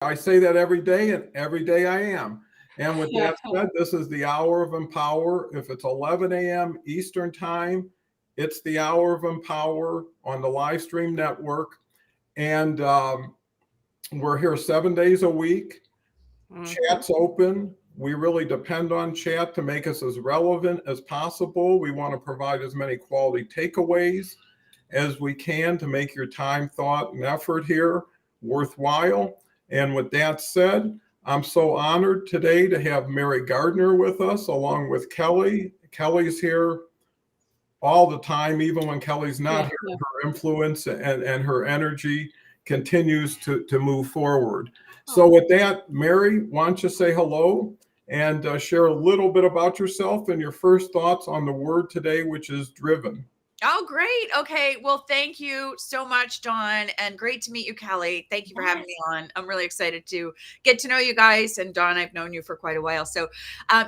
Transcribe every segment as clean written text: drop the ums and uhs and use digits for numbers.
I say that every day, and every day I am. And with that said, this is the Hour of Empower. If it's 11 a.m. Eastern Time, it's the Hour of Empower on the Livestream Network. And we're here 7 days a week. Chat's open. We really depend on chat to make us as relevant as possible. We want to provide as many quality takeaways as we can to make your time, thought, and effort here worthwhile. And with that said, I'm so honored today to have Mary Gardner with us, along with Kelly. Kelly's here all the time, even when Kelly's not here. Her influence and her energy continues to move forward. So with that, Mary, why don't you say hello and share a little bit about yourself and your first thoughts on the word today, which is driven. Oh, great. Okay. Well, thank you so much, Dawn. And great to meet you, Kelly. Thank you for having me on. I'm really excited to get to know you guys. And Dawn, I've known you for quite a while. So,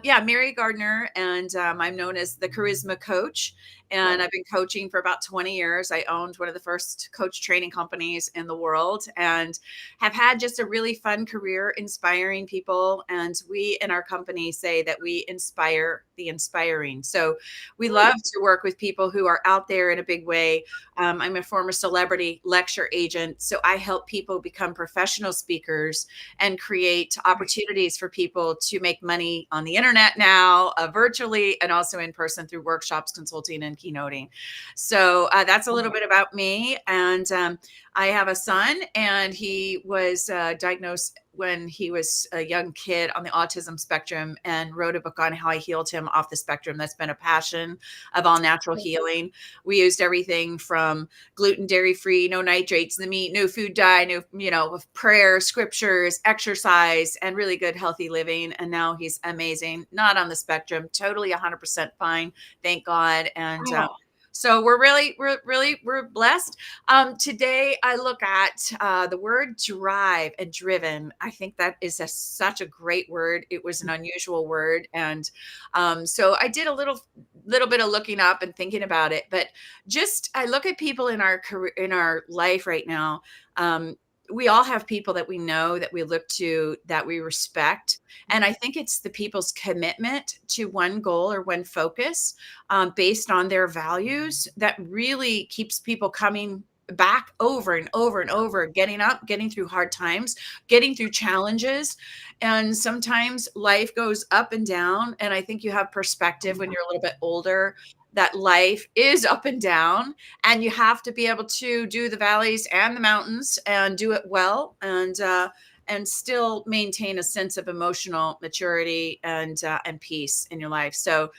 Mary Gardner, and I'm known as the Charisma Coach. And I've been coaching for about 20 years. I owned one of the first coach training companies in the world and have had just a really fun career inspiring people. And we in our company say that we inspire the inspiring. So we love to work with people who are out there in a big way. I'm a former celebrity lecture agent, so I help people become professional speakers and create opportunities for people to make money on the internet now, virtually, and also in person through workshops, consulting, and keynoting. So that's a little bit about me. And I have a son, and he was diagnosed when he was a young kid on the autism spectrum, and wrote a book on how I healed him off the spectrum. That's been a passion of all natural healing. We used everything from gluten, dairy free, no nitrates in the meat, no food dye, no, prayer, scriptures, exercise, and really good, healthy living. And now he's amazing, not on the spectrum, totally 100% fine. Thank God. And, so we're blessed. Today I look at the word drive and driven. I think that is such a great word. It was an unusual word. And so I did a little bit of looking up and thinking about it, but I look at people in our career, in our life right now. We all have people that we know, that we look to, that we respect. And I think it's the people's commitment to one goal or one focus based on their values that really keeps people coming back over and over and over, getting up, getting through hard times, getting through challenges. And sometimes life goes up and down. And I think you have perspective when you're a little bit older, that life is up and down, and you have to be able to do the valleys and the mountains and do it well, and still maintain a sense of emotional maturity and peace in your life. So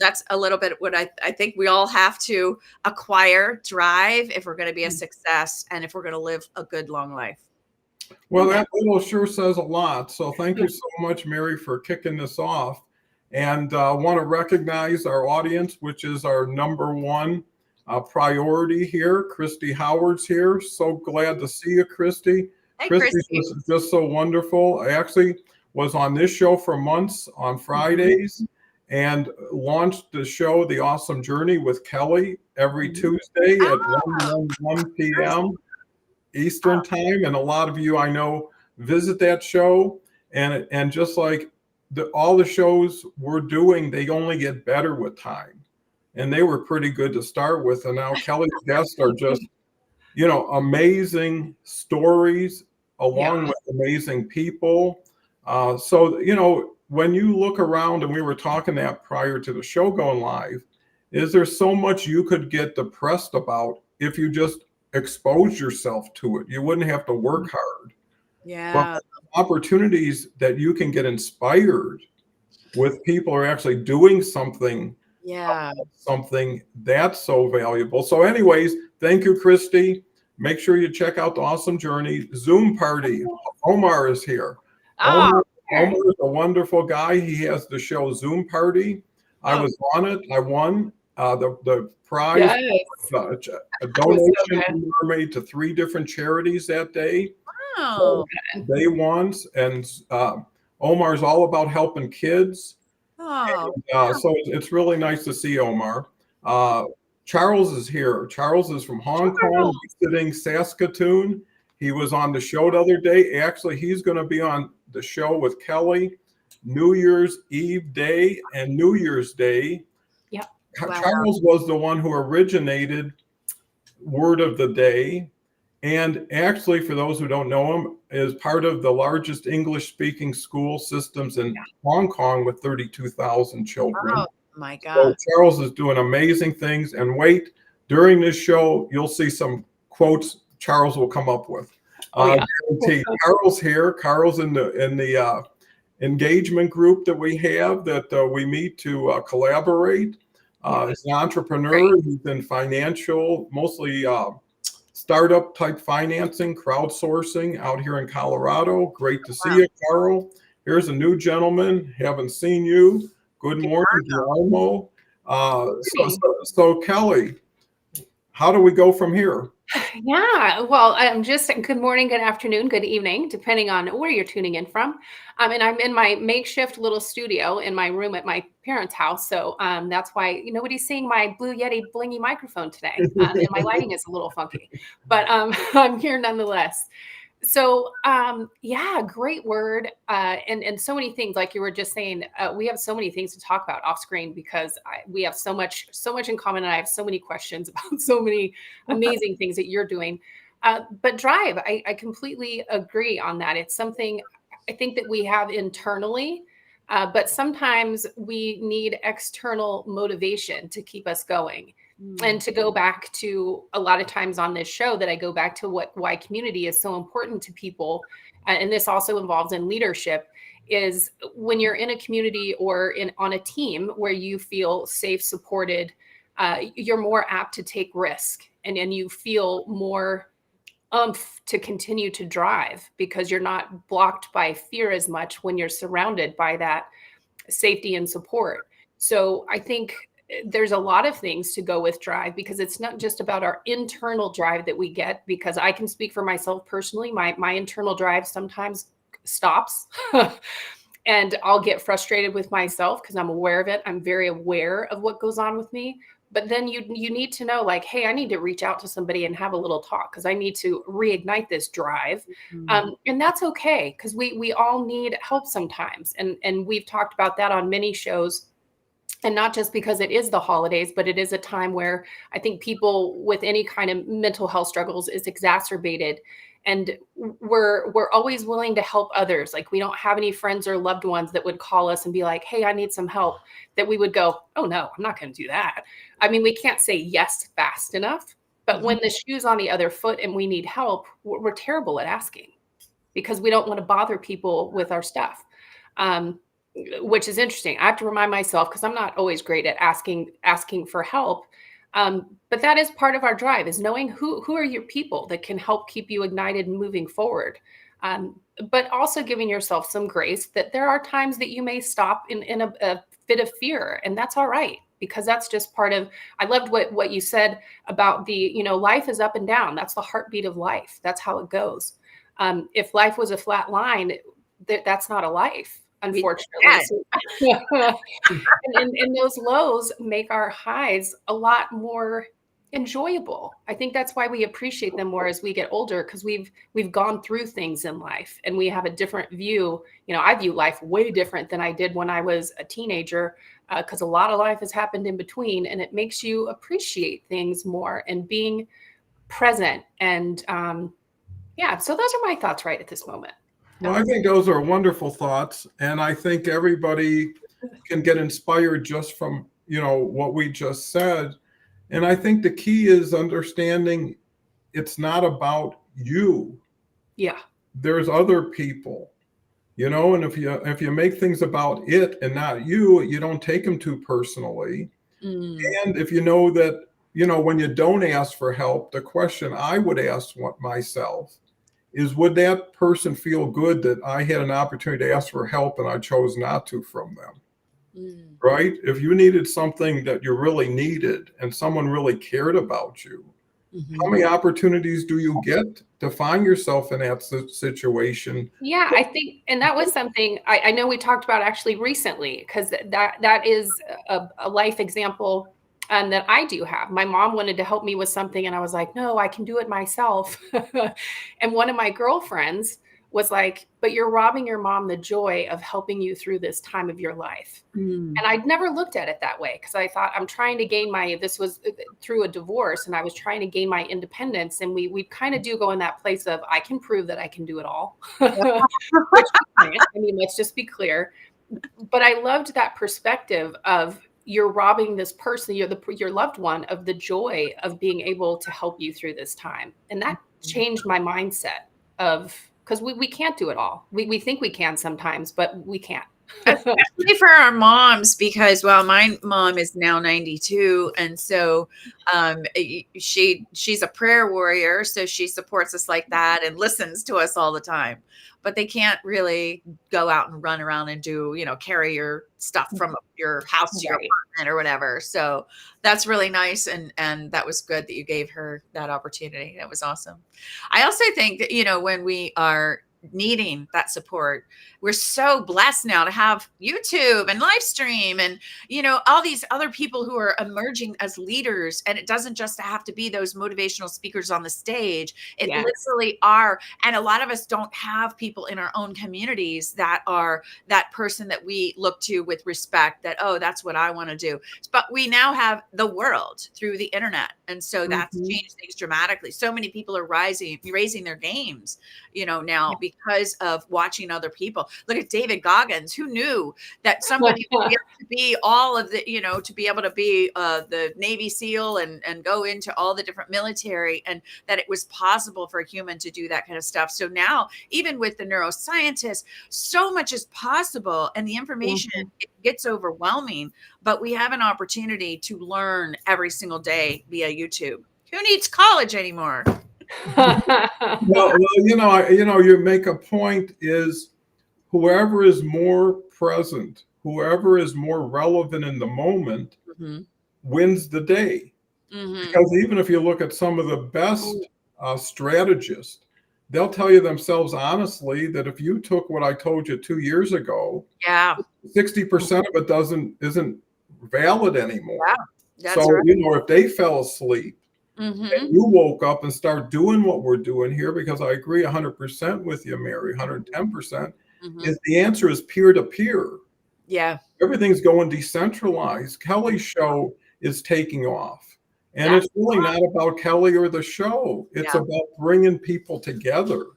that's a little bit what I think we all have to acquire, drive, if we're going to be a success and if we're going to live a good, long life. Well, that little sure says a lot. So thank you so much, Mary, for kicking this off. And I want to recognize our audience, which is our number one priority here. Christy Howard's here. So glad to see you, Christy. Hey, Christy is just so wonderful. I actually was on this show for months on Fridays and launched the show, The Awesome Journey with Kelly, every Tuesday at 1 p.m. Eastern Time. And a lot of you I know visit that show. And just like all the shows we're doing, they only get better with time. And they were pretty good to start with. And now Kelly's guests are just, amazing stories along with amazing people. So, when you look around, and we were talking that prior to the show going live, is there so much you could get depressed about if you just expose yourself to it? You wouldn't have to work hard. Yeah. But opportunities that you can get inspired with people are actually doing something. Something that's so valuable. So anyways, thank you, Christy. Make sure you check out The Awesome Journey Zoom party. Omar is here. Omar is a wonderful guy. He has the show Zoom Party. I was on it. I won the prize. A donation were made to 3 different charities that day. So they won, and Omar's all about helping kids. So it's really nice to see Omar. Charles is here. Charles is from Hong Kong, visiting Saskatoon. He was on the show the other day. Actually, he's going to be on the show with Kelly New Year's Eve day and New Year's Day. Yeah. Wow. Charles was the one who originated Word of the Day. And actually, for those who don't know him, is part of the largest English-speaking school systems in Hong Kong with 32,000 children. Oh my God. So Charles is doing amazing things. And wait, during this show, you'll see some quotes Charles will come up with. Guaranteed. Carl's here. Carl's in the engagement group that we have that we meet to collaborate. He's an entrepreneur. He's in financial, mostly startup type financing, crowdsourcing out here in Colorado. Great to see you, Carl. Here's a new gentleman. Haven't seen you. Good morning, Guillermo. So Kelly, how do we go from here? Yeah, well, I'm just good morning, good afternoon, good evening, depending on where you're tuning in from. And I'm in my makeshift little studio in my room at my parents' house. So that's why nobody's seeing my Blue Yeti blingy microphone today. And my lighting is a little funky, but I'm here nonetheless. So yeah, great word. And so many things, like you were just saying, we have so many things to talk about off screen because we have so much in common. And I have so many questions about so many amazing things that you're doing. But drive, I completely agree on that. It's something I think that we have internally, but sometimes we need external motivation to keep us going. And to go back to a lot of times on this show that I go back to why community is so important to people. And this also involves in leadership is when you're in a community or on a team where you feel safe, supported, you're more apt to take risk and you feel more to continue to drive because you're not blocked by fear as much when you're surrounded by that safety and support. So I think there's a lot of things to go with drive because it's not just about our internal drive that we get, because I can speak for myself personally. My internal drive sometimes stops and I'll get frustrated with myself because I'm aware of it. I'm very aware of what goes on with me. But then you need to know, like, hey, I need to reach out to somebody and have a little talk because I need to reignite this drive. And that's okay because we all need help sometimes. And we've talked about that on many shows. And not just because it is the holidays, but it is a time where I think people with any kind of mental health struggles is exacerbated. And we're always willing to help others. Like we don't have any friends or loved ones that would call us and be like, hey, I need some help, that we would go, oh no, I'm not going to do that. I mean, we can't say yes fast enough, but when the shoe's on the other foot and we need help, we're terrible at asking because we don't want to bother people with our stuff. Which is interesting. I have to remind myself because I'm not always great at asking for help. But that is part of our drive, is knowing who are your people that can help keep you ignited and moving forward. But also giving yourself some grace that there are times that you may stop in a fit of fear, and that's all right, because that's just part of, I loved what you said about life is up and down. That's the heartbeat of life. That's how it goes. If life was a flat line, that's not a life. Unfortunately. and those lows make our highs a lot more enjoyable. I think that's why we appreciate them more as we get older, because we've gone through things in life and we have a different view. I view life way different than I did when I was a teenager, because a lot of life has happened in between, and it makes you appreciate things more and being present. And so those are my thoughts right at this moment. Well, I think those are wonderful thoughts. And I think everybody can get inspired just from, what we just said. And I think the key is understanding it's not about you. Yeah. There's other people, and if you make things about it and not you, you don't take them too personally. And if you know that, when you don't ask for help, the question I would ask myself is, would that person feel good that I had an opportunity to ask for help and I chose not to from them? Right? If you needed something that you really needed and someone really cared about you, how many opportunities do you get to find yourself in that situation? Yeah, I think, and that was something I know we talked about actually recently, because that is a life example and that I do have. My mom wanted to help me with something, and I was like, no, I can do it myself. And one of my girlfriends was like, but you're robbing your mom the joy of helping you through this time of your life. Mm. And I'd never looked at it that way, because I thought, I'm trying to gain this was through a divorce, and I was trying to gain my independence. And we kind of do go in that place of, I can prove that I can do it all. Which I can't. I mean, let's just be clear. But I loved that perspective of, you're robbing this person, your loved one, of the joy of being able to help you through this time. And that changed my mindset of, because we can't do it all. We think we can sometimes, but we can't. Especially for our moms, because, well, my mom is now 92, and so she's a prayer warrior, so she supports us like that and listens to us all the time. But they can't really go out and run around and do, carry your stuff from your house to your apartment or whatever. So that's really nice, and that was good that you gave her that opportunity. That was awesome. I also think that when we are needing that support, we're so blessed now to have YouTube and live stream and all these other people who are emerging as leaders. And it doesn't just have to be those motivational speakers on the stage. It literally are. And a lot of us don't have people in our own communities that are that person that we look to with respect, that, oh, that's what I want to do. But we now have the world through the internet, and so that's changed things dramatically. So many people are raising their games now because of watching other people. Look at David Goggins. Who knew that somebody would be able to be all of the, to be able to be the Navy SEAL and go into all the different military, and that it was possible for a human to do that kind of stuff. So now, even with the neuroscientists, so much is possible, and the information it gets overwhelming, but we have an opportunity to learn every single day via YouTube. Who needs college anymore? Well, you make a point, is whoever is more present, whoever is more relevant in the moment wins the day. Because even if you look at some of the best strategists, they'll tell you themselves honestly that if you took what I told you 2 years ago, 60% of it isn't valid anymore. That's so right. If they fell asleep, and you woke up and start doing what we're doing here, because I agree 100% with you, Mary, 110%, is the answer is peer-to-peer. Yeah. Everything's going decentralized. Kelly's show is taking off. And it's really not about Kelly or the show. It's about bringing people together,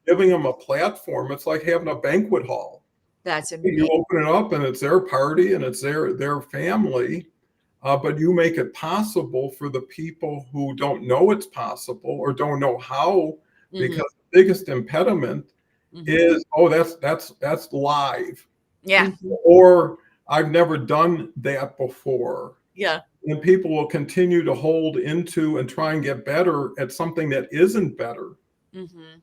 giving them a platform. It's like having a banquet hall. That's amazing. You open it up and it's their party and it's their family. But you make it possible for the people who don't know it's possible or don't know how, because the biggest impediment is, that's live. Yeah. Or I've never done that before. Yeah. And people will continue to hold into and try and get better at something that isn't better,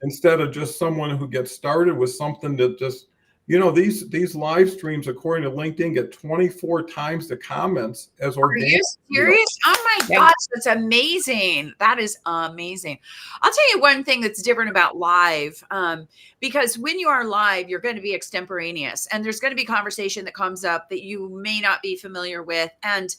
instead of just someone who gets started with something that just, these live streams, according to LinkedIn, get 24 times the comments as organic. Are you serious? Oh my gosh, that's amazing. That is amazing. I'll tell you one thing that's different about live, because when you are live, you're going to be extemporaneous, and there's going to be conversation that comes up that you may not be familiar with. And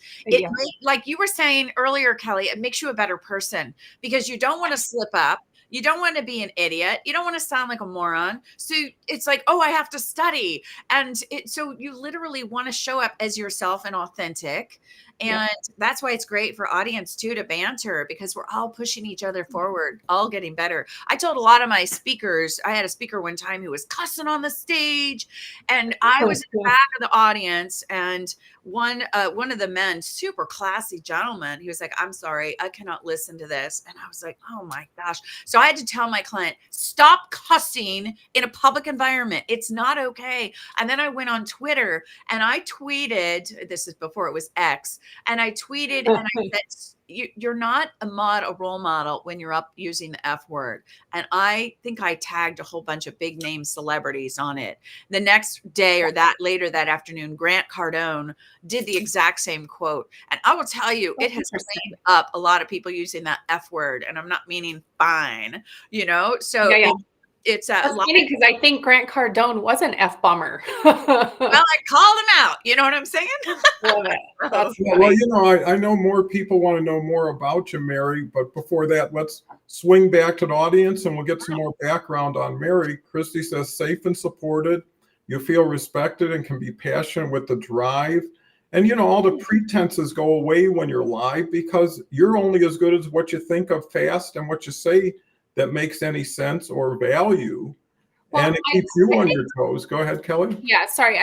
like you were saying earlier, Kelly, it makes you a better person, because you don't want to slip up. You don't want to be an idiot. You don't want to sound like a moron. So it's like, oh, I have to study. And so you literally want to show up as yourself and authentic. And that's why it's great for audience too, to banter, because we're all pushing each other forward, all getting better. I told a lot of my speakers, I had a speaker one time who was cussing on the stage, and I was in the back of the audience, and one of the men, super classy gentleman, he was like, I'm sorry, I cannot listen to this. And I was like, oh my gosh. So I had to tell my client, stop cussing in a public environment. It's not okay. And then I went on Twitter and I tweeted, this is before it was X, and I tweeted and I said, you're not a role model when you're up using the F word. And I think I tagged a whole bunch of big name celebrities on it. The next day or later that afternoon, Grant Cardone did the exact same quote. And I will tell you, it has cleaned up a lot of people using that F word. And I'm not meaning fine, so it's a That's funny because I think Grant Cardone was an F-bomber. well, I called him out. You know what I'm saying? Love it. That's Yeah, well, I know more people want to know more about you, Mary, but before that, let's swing back to the audience and we'll get some more background on Mary. Christy says, safe and supported. You feel respected and can be passionate with the drive. And, all the pretenses go away when you're live because you're only as good as what you think of fast and what you say that makes any sense or value. Well, and it keeps you on your toes. Go ahead, Kelly. Yeah, sorry.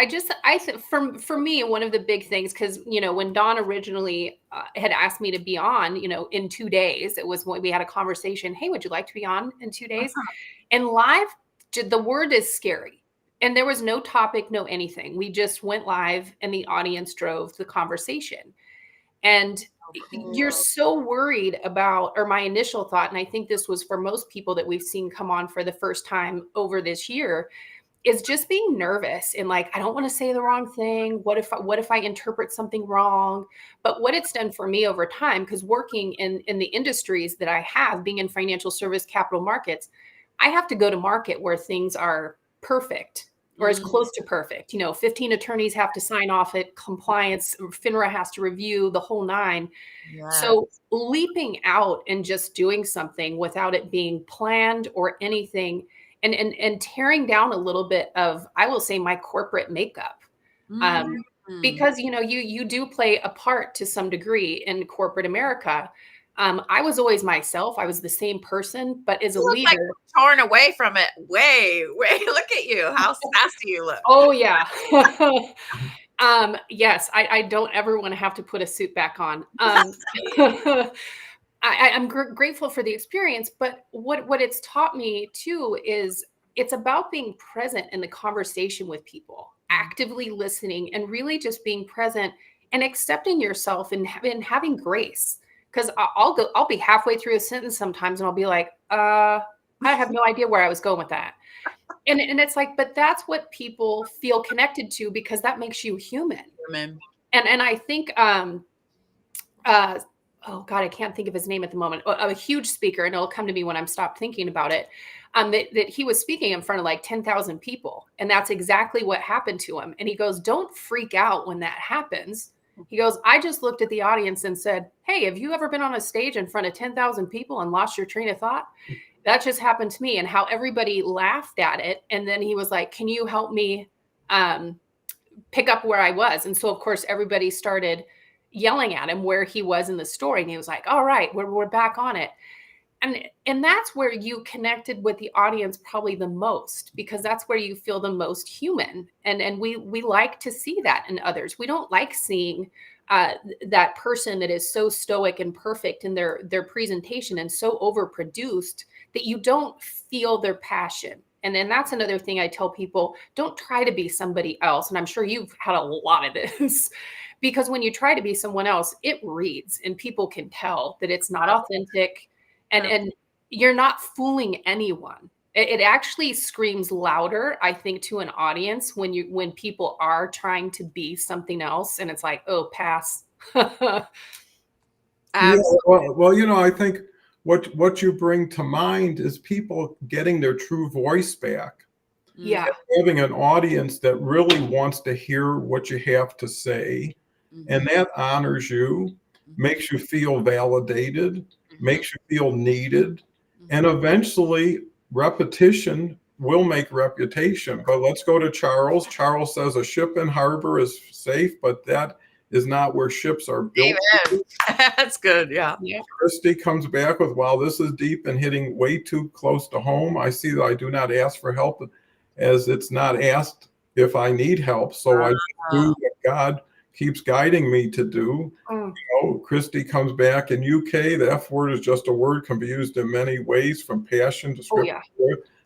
For me, one of the big things, because when Dawn originally had asked me to be on, in 2 days, it was when we had a conversation. Hey, would you like to be on in 2 days? And live, the word is scary, and there was no topic, no anything. We just went live, and the audience drove the conversation, and you're so worried about, or my initial thought, and I think this was for most people that we've seen come on for the first time over this year, is just being nervous and like, I don't want to say the wrong thing. What if I interpret something wrong? But what it's done for me over time, because working in the industries that I have, being in financial service, capital markets, I have to go to market where things are perfect or as close to perfect. 15 attorneys have to sign off it, compliance, FINRA has to review the whole 9. Yeah. So leaping out and just doing something without it being planned or anything, and tearing down a little bit of, I will say, my corporate makeup. Because, you do play a part to some degree in corporate America. I was always myself. I was the same person, but as a leader, like torn away from it. Way. Look at you. How sassy you look. Oh yeah. Yes. I don't ever want to have to put a suit back on. I'm grateful for the experience, but what it's taught me too is it's about being present in the conversation with people, actively listening, and really just being present and accepting yourself and having grace. Because I'll be halfway through a sentence sometimes and I'll be like, I have no idea where I was going with that. And it's like, but that's what people feel connected to because that makes you human. And I think, oh God, I can't think of his name at the moment. A huge speaker, and it'll come to me when I'm stopped thinking about it. That he was speaking in front of like 10,000 people. And that's exactly what happened to him. And he goes, don't freak out when that happens. He goes, I just looked at the audience and said, hey, have you ever been on a stage in front of 10,000 people and lost your train of thought? That just happened to me. And how everybody laughed at it. And then he was like, can you help me pick up where I was? And so, of course, everybody started yelling at him where he was in the story. And he was like, all right, we're back on it. And that's where you connected with the audience probably the most, because that's where you feel the most human. And we like to see that in others. We don't like seeing that person that is so stoic and perfect in their presentation and so overproduced that you don't feel their passion. And then that's another thing I tell people, don't try to be somebody else. And I'm sure you've had a lot of this. Because when you try to be someone else, it reads and people can tell that it's not authentic. And you're not fooling anyone. It actually screams louder, I think, to an audience when people are trying to be something else, and it's like, oh, pass. Yeah, well, I think what you bring to mind is people getting their true voice back. Yeah, having an audience that really wants to hear what you have to say, and that honors you, makes you feel validated, makes you feel needed, and eventually repetition will make reputation. But let's go to Charles. Charles says a ship in harbor is safe, but that is not where ships are built. That's good. Yeah. Christy comes back with, wow, this is deep and hitting way too close to home. I see that I do not ask for help as it's not asked if I need help. So I do what God keeps guiding me to do. Christy comes back in UK. The F word is just a word, can be used in many ways, from passion to scripture.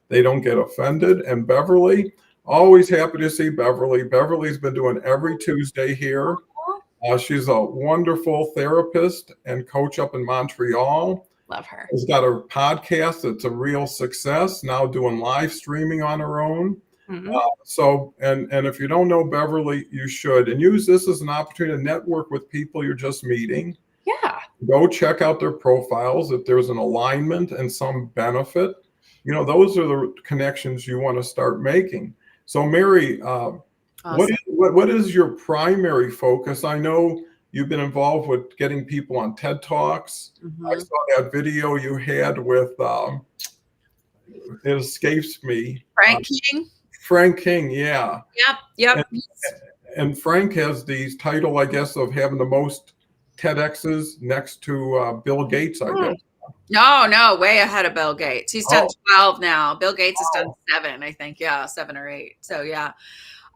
They don't get offended. And Beverly, always happy to see Beverly. Beverly's been doing every Tuesday here. She's a wonderful therapist and coach up in Montreal. Love her. She's got her podcast. It's a real success. Now doing live streaming on her own. So if you don't know Beverly, you should, and use this as an opportunity to network with people you're just meeting. Yeah. Go check out their profiles. If there's an alignment and some benefit, those are the connections you want to start making. So Mary, Awesome. what is your primary focus? I know you've been involved with getting people on TED Talks. I saw that video you had with, it escapes me. Frank King. Frank King, yeah. Yep. And Frank has the title, I guess, of having the most TEDx's next to Bill Gates, I guess. No, way ahead of Bill Gates. He's done 12 now. Bill Gates has done 7, I think. Yeah, 7 or 8. So yeah.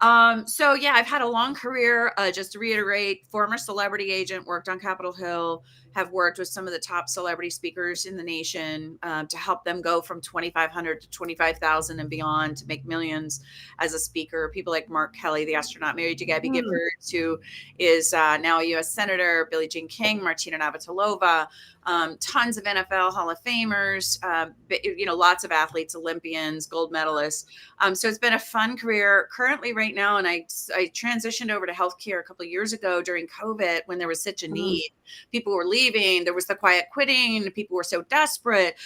I've had a long career. Just to reiterate, former celebrity agent, worked on Capitol Hill, have worked with some of the top celebrity speakers in the nation to help them go from 2,500 to 25,000 and beyond to make millions as a speaker. People like Mark Kelly, the astronaut married to Gabby Giffords, who is now a U.S. Senator, Billie Jean King, Martina Navratilova, tons of NFL Hall of Famers, lots of athletes, Olympians, gold medalists. So it's been a fun career currently right now. And I transitioned over to healthcare a couple of years ago during COVID when there was such a need. People were leaving. There was the quiet quitting. People were so desperate.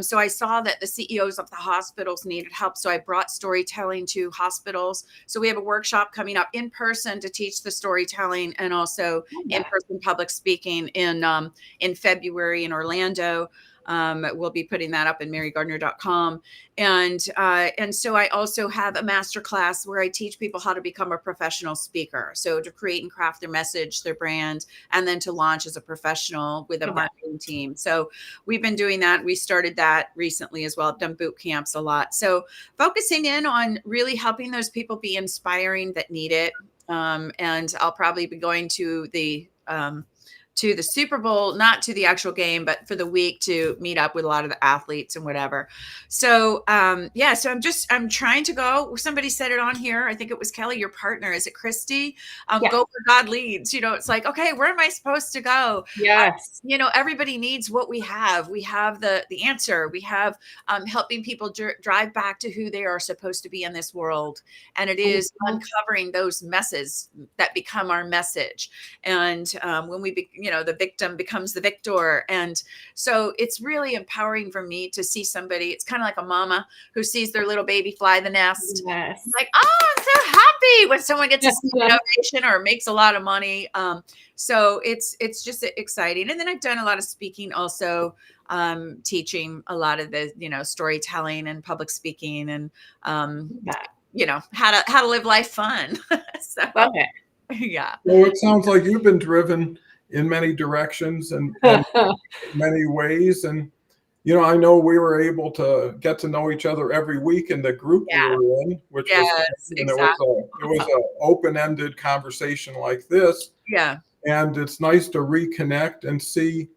So I saw that the CEOs of the hospitals needed help. So I brought storytelling to hospitals. So we have a workshop coming up in person to teach the storytelling and also in-person public speaking in February in Orlando. We'll be putting that up in marygardner.com. And so I also have a masterclass where I teach people how to become a professional speaker. So to create and craft their message, their brand, and then to launch as a professional with a marketing team. So we've been doing that. We started that recently as well. I've done boot camps a lot. So focusing in on really helping those people be inspiring that need it. And I'll probably be going to the Super Bowl, not to the actual game, but for the week to meet up with a lot of the athletes and whatever. So, so I'm trying to go. Somebody said it on here. I think it was Kelly, your partner. Is it Christy? Go where God leads. It's like, okay, where am I supposed to go? Yes. Everybody needs what we have. We have the answer. We have helping people drive back to who they are supposed to be in this world. And it is uncovering those messes that become our message. And when we the victim becomes the victor. And so it's really empowering for me to see somebody. It's kind of like a mama who sees their little baby fly the nest. Yes. Like, oh, I'm so happy when someone gets a innovation or makes a lot of money. So it's just exciting. And then I've done a lot of speaking also, teaching a lot of the, storytelling and public speaking and, how to live life fun. So, okay. Yeah. Well, it sounds like you've been driven in many directions and many ways. And, I know we were able to get to know each other every week in the group we were in, which was an open-ended conversation like this. Yeah. And it's nice to reconnect and see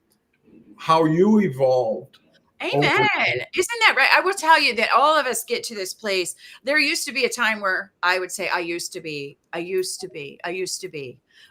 how you evolved. Amen. Isn't that right? I will tell you that all of us get to this place. There used to be a time where I would say I used to be,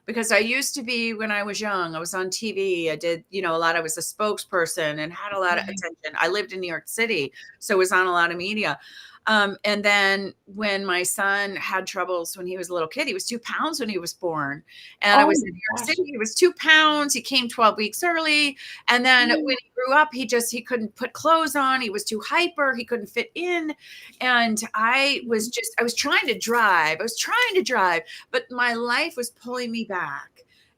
because I used to be when I was young. I was on TV. I did, a lot. I was a spokesperson and had a lot of attention. I lived in New York City, so was on a lot of media. And then when my son had troubles when he was a little kid, he was 2 pounds when he was born. And I was in New York City. He was 2 pounds. He came 12 weeks early. And then when he grew up, he couldn't put clothes on. He was too hyper. He couldn't fit in. And I was trying to drive. But my life was pulling me back.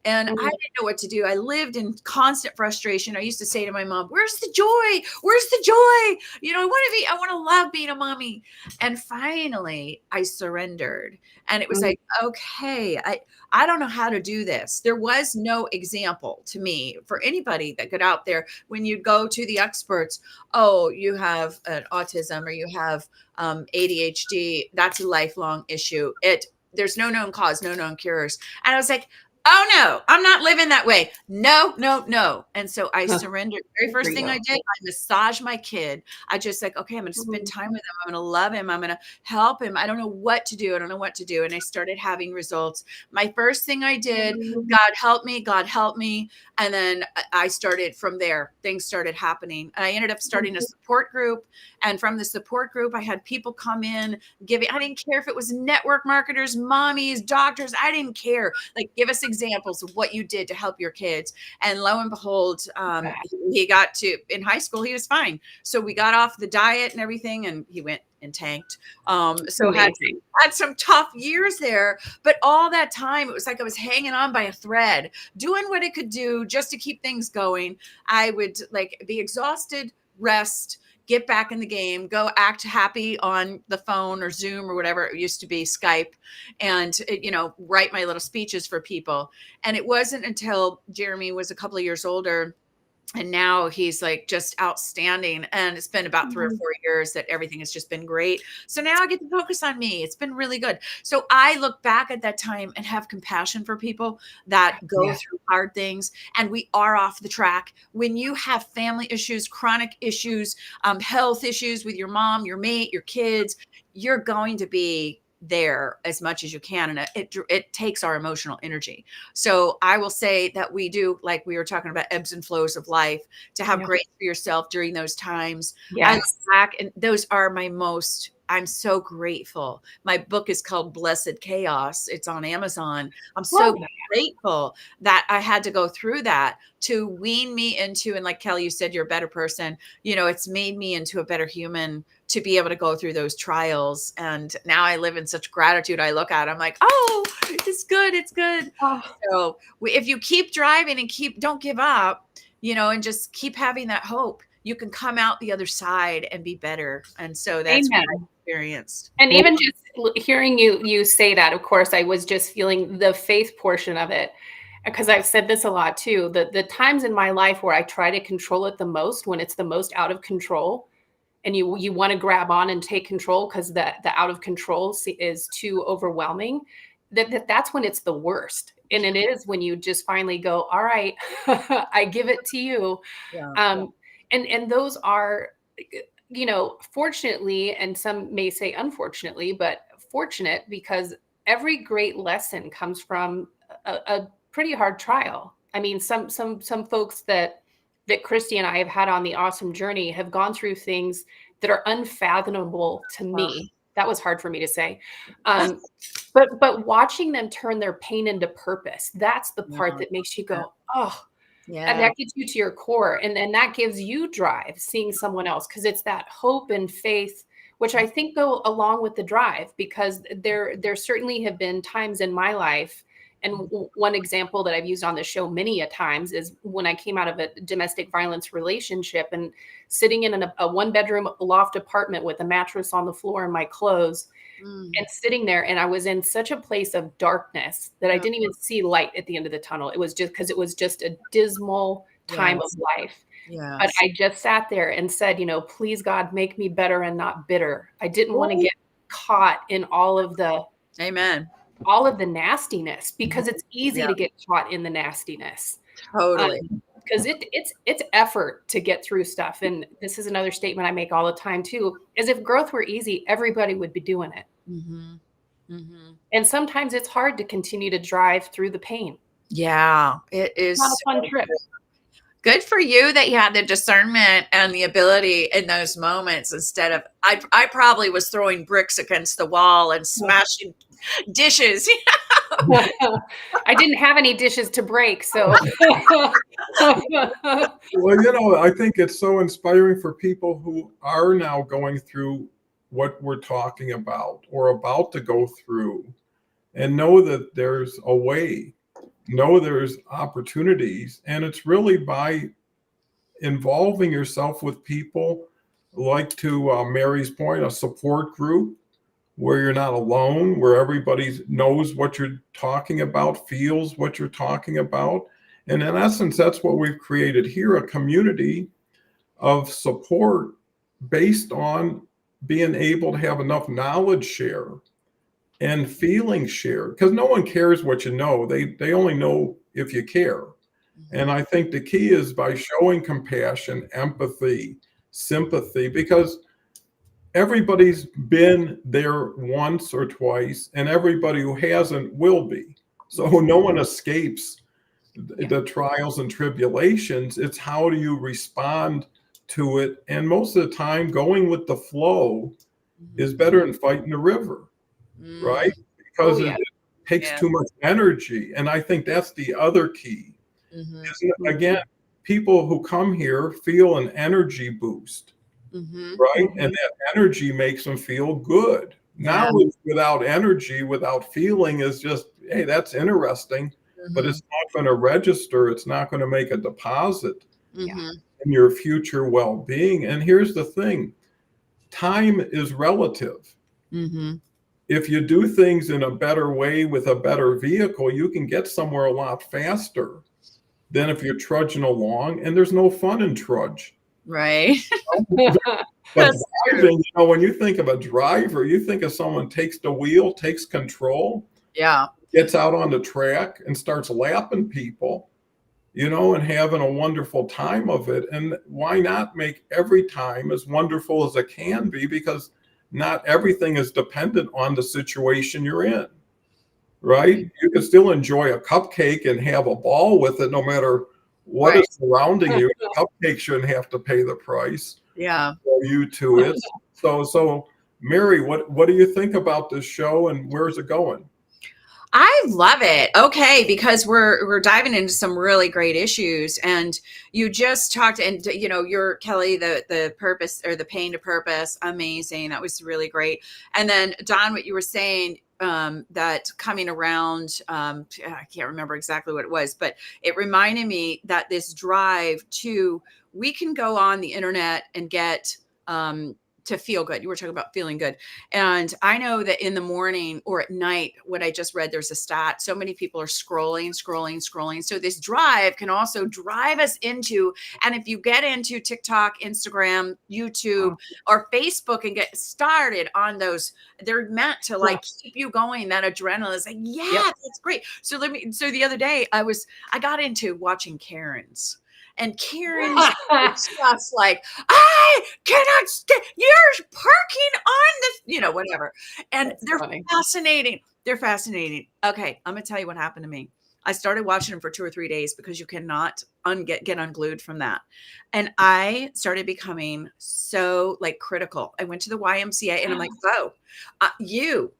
And I didn't know what to do. I lived in constant frustration. I used to say to my mom, where's the joy? Where's the joy? I want to love being a mommy. And finally I surrendered. And it was like, okay, I don't know how to do this. There was no example to me for anybody that got out there when you go to the experts. Oh, you have an autism or you have ADHD. That's a lifelong issue. There's no known cause, no known cures. And I was like, oh no, I'm not living that way. No. And so I surrendered. Very first thing I did, I massaged my kid. I just like, okay, I'm going to spend time with him. I'm going to love him. I'm going to help him. I don't know what to do. And I started having results. My first thing I did, God help me. And then I started from there. Things started happening. I ended up starting a support group. And from the support group, I had people come in I didn't care if it was network marketers, mommies, doctors. I didn't care. Like, give us examples examples of what you did to help your kids. And lo and behold, he got to, in high school, he was fine. So we got off the diet and everything, and he went and tanked. So had some tough years there, but all that time, it was like I was hanging on by a thread, doing what I could do just to keep things going. I would like be exhausted, rest, get back in the game, go act happy on the phone or Zoom or whatever it used to be, Skype, and, write my little speeches for people. And it wasn't until Jeremy was a couple of years older, and now he's like just outstanding. And it's been about 3 or 4 years that everything has just been great. So now I get to focus on me. It's been really good. So I look back at that time and have compassion for people that go through hard things. And we are off the track. When you have family issues, chronic issues, health issues with your mom, your mate, your kids, you're going to be there as much as you can, and it takes our emotional energy. So I will say that we do, like we were talking about, ebbs and flows of life, to have grace for yourself during those times. I look back, and those are my most, I'm so grateful. My book is called Blessed Chaos. It's on Amazon. I'm so grateful that I had to go through that to wean me into, and like Kelly, you said, you're a better person. It's made me into a better human to be able to go through those trials. And now I live in such gratitude. I look at it, I'm like, oh, it's good. It's good. So if you keep driving and don't give up, and just keep having that hope, you can come out the other side and be better. And so that's what I experienced. And even just hearing you say that, of course, I was just feeling the faith portion of it, because I've said this a lot too. The times in my life where I try to control it the most, when it's the most out of control, and you want to grab on and take control because the out of control is too overwhelming, that's when it's the worst. And it is when you just finally go, all right, I give it to you. And those are, fortunately, and some may say unfortunately, but fortunate, because every great lesson comes from a pretty hard trial. I mean, some folks that Christy and I have had on the awesome journey have gone through things that are unfathomable to me. That was hard for me to say. But watching them turn their pain into purpose, that's the part that makes you go, oh, and that gets you to your core. And then that gives you drive, seeing someone else, because it's that hope and faith, which I think go along with the drive, because there certainly have been times in my life. And one example that I've used on the show many a times is when I came out of a domestic violence relationship and sitting in a 1-bedroom loft apartment with a mattress on the floor and my clothes, and sitting there. And I was in such a place of darkness that I didn't even see light at the end of the tunnel. It was just because it was just a dismal time of life. But I just sat there and said, please, God, make me better and not bitter. I didn't want to get caught in all of the nastiness, because it's easy to get caught in the nastiness. Totally. Because it's effort to get through stuff. And this is another statement I make all the time too, is if growth were easy, everybody would be doing it. And sometimes it's hard to continue to drive through the pain. Yeah, it is. It's not a fun trip. Good for you that you had the discernment and the ability in those moments, instead of, I probably was throwing bricks against the wall and smashing dishes. I didn't have any dishes to break, so. Well, I think it's so inspiring for people who are now going through what we're talking about or about to go through, and know that there's a way, know there's opportunities. And it's really by involving yourself with people, like, to Mary's point, a support group where you're not alone, where everybody knows what you're talking about, feels what you're talking about. And in essence, that's what we've created here, a community of support based on being able to have enough knowledge share and feeling share, because no one cares what you know. They only know if you care. And I think the key is by showing compassion, empathy, sympathy, because everybody's been there once or twice, and everybody who hasn't will be. So no one escapes the trials and tribulations. It's how do you respond to it? And most of the time, going with the flow is better than fighting the river, right? Because takes Yeah. too much energy. And I think that's the other key. Mhm. Again, people who come here feel an energy boost, Mhm. right? And that energy makes them feel good. Yeah. Knowledge without energy, without feeling is just, hey, that's interesting, but Mhm. it's not going to register. It's not going to make a deposit Mhm. in your future well-being. And here's the thing, time is relative. Mhm. If you do things in a better way with a better vehicle, you can get somewhere a lot faster than if you're trudging along, and there's no fun in trudge. Right. But That's true. driving, when you think of a driver, you think of someone takes the wheel, takes control, Yeah. gets out on the track and starts lapping people, and having a wonderful time of it. And why not make every time as wonderful as it can be? Because not everything is dependent on the situation you're in, right? You can still enjoy a cupcake and have a ball with it no matter what Right. is surrounding you. The cupcake shouldn't have to pay the price Yeah. for you to it. So Mary, what do you think about this show and where's it going? I love it. Okay, because we're diving into some really great issues, and you just talked, and you're Kelly, the purpose or the pain to purpose, amazing. That was really great. And then Don, what you were saying, that coming around, I can't remember exactly what it was, but it reminded me that this drive to, we can go on the internet and get to feel good. You were talking about feeling good. And I know that in the morning or at night, what I just read, there's a stat. So many people are scrolling. So this drive can also drive us into, and if you get into TikTok, Instagram, YouTube, or Facebook and get started on those, they're meant to like keep you going. That adrenaline is like, yeah, that's great. So so the other day I got into watching Karen's. And Karen's just like, I cannot you're parking on the, whatever. And they're funny. fascinating. They're fascinating. Okay, I'm gonna tell you what happened to me. I started watching them for 2 or 3 days because you cannot get unglued from that. And I started becoming so like critical. I went to the YMCA and I'm like, oh, you